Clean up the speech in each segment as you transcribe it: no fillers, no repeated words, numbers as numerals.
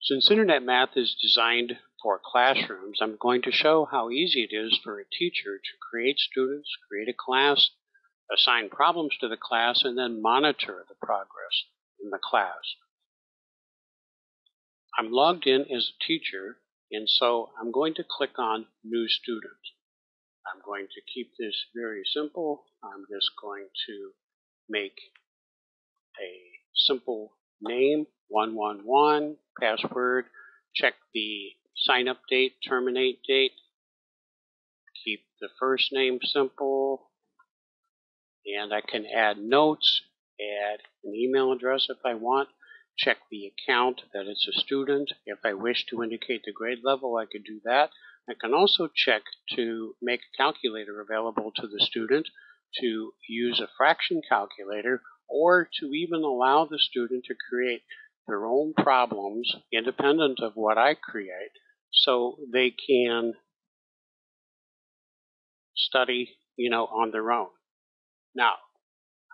Since Internet Math is designed for classrooms, I'm going to show how easy it is for a teacher to create students, create a class, assign problems to the class, and then monitor the progress in the class. I'm logged in as a teacher, and so I'm going to click on New Student. I'm going to keep this very simple. I'm just going to make a simple name, 111, password, check the sign up date, terminate date, keep the first name simple, and I can add notes, add an email address if I want, check the account that it's a student. If I wish to indicate the grade level, I could do that. I can also check to make a calculator available to the student, to use a fraction calculator, or to even allow the student to create their own problems independent of what I create, so they can study, on their own. Now,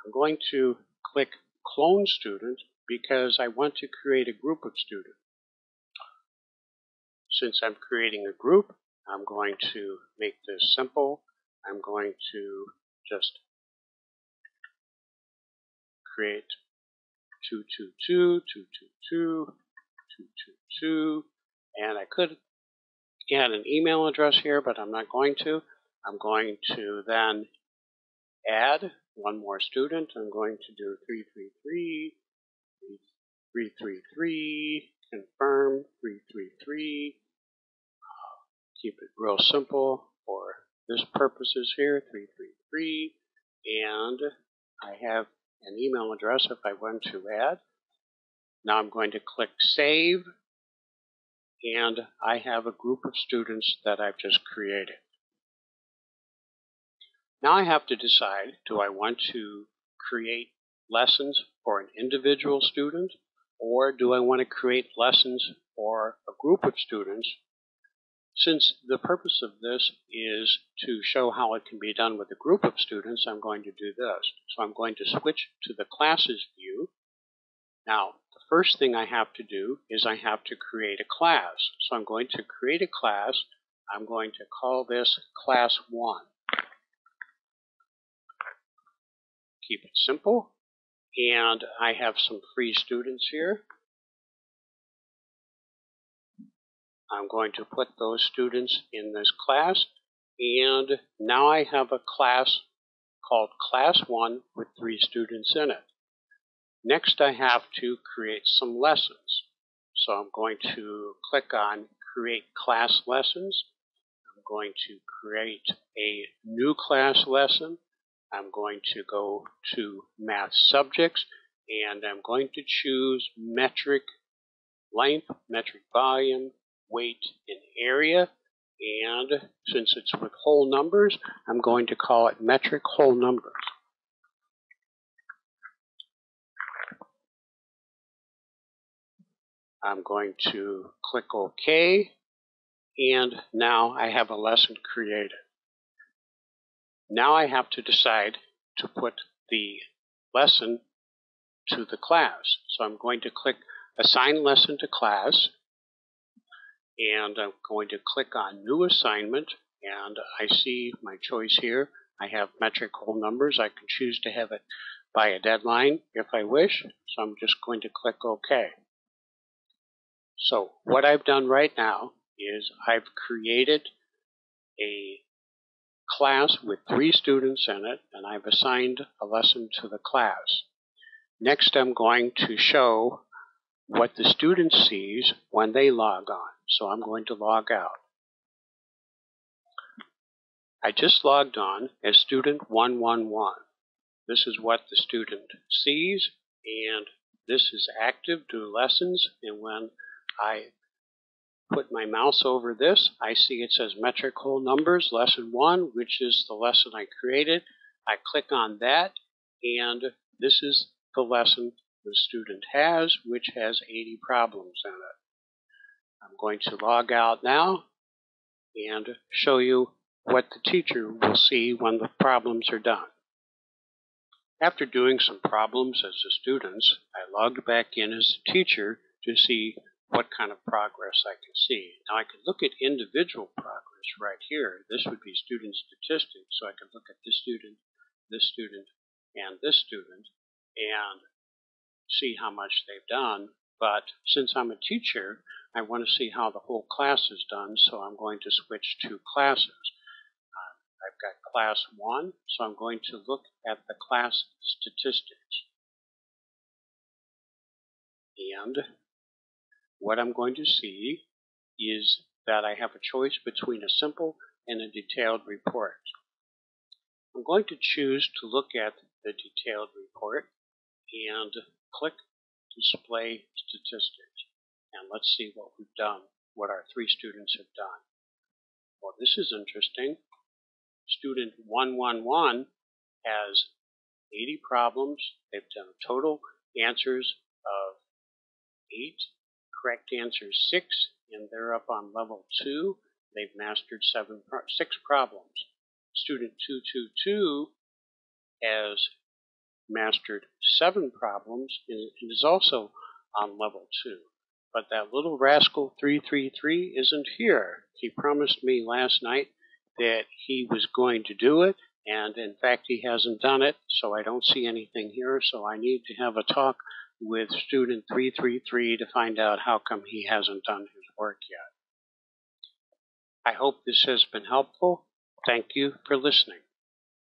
I'm going to click Clone Student because I want to create a group of students. Since I'm creating a group, I'm going to make this simple. I'm going to just create 222, 222, 222, and I could add an email address here, but I'm not going to. I'm going to then add one more student. I'm going to do 333, 333, confirm 333. Keep it real simple for this purposes here, 333, and I have an email address if I want to add. Now I'm going to click Save, and I have a group of students that I've just created. Now I have to decide, do I want to create lessons for an individual student, or do I want to create lessons for a group of students? Since the purpose of this is to show how it can be done with a group of students, I'm going to do this. So I'm going to switch to the classes view. Now, the first thing I have to do is I have to create a class. So I'm going to create a class. I'm going to call this Class 1. Keep it simple. And I have some free students here. I'm going to put those students in this class, and now I have a class called Class 1 with 3 students in it. Next, I have to create some lessons. So I'm going to click on Create Class Lessons. I'm going to create a new class lesson. I'm going to go to Math Subjects, and I'm going to choose Metric Length, Metric Volume, Weight, and Area, and since it's with whole numbers, I'm going to call it Metric Whole Numbers. I'm going to click OK, and now I have a lesson created. Now I have to decide to put the lesson to the class. So I'm going to click Assign Lesson to Class, and I'm going to click on New Assignment, and I see my choice here. I have metric whole numbers. I can choose to have it by a deadline if I wish, so I'm just going to click OK. So what I've done right now is I've created a class with 3 students in it, and I've assigned a lesson to the class. Next, I'm going to show what the student sees when they log on. So I'm going to log out. I just logged on as student 111. This is what the student sees, and this is active, do lessons, and when I put my mouse over this, I see it says Metric Whole Numbers, Lesson 1, which is the lesson I created. I click on that, and this is the lesson the student has, which has 80 problems in it. I'm going to log out now and show you what the teacher will see when the problems are done. After doing some problems as the students, I logged back in as a teacher to see what kind of progress I can see. Now I could look at individual progress right here. This would be student statistics, so I could look at this student, and this student, and see how much they've done. But since I'm a teacher, I want to see how the whole class is done, so I'm going to switch to classes. I've got class 1, so I'm going to look at the class statistics. And what I'm going to see is that I have a choice between a simple and a detailed report. I'm going to choose to look at the detailed report and click Display Statistics. And let's see what we've done, what our 3 students have done. Well, this is interesting. Student 111 has 80 problems. They've done total answers of 8, correct answers 6, and they're up on level 2. They've mastered 6 problems. Student 222 has mastered 7 problems and is also on level 2. But that little rascal 333 isn't here. He promised me last night that he was going to do it, and in fact he hasn't done it, so I don't see anything here, so I need to have a talk with student 333 to find out how come he hasn't done his work yet. I hope this has been helpful. Thank you for listening.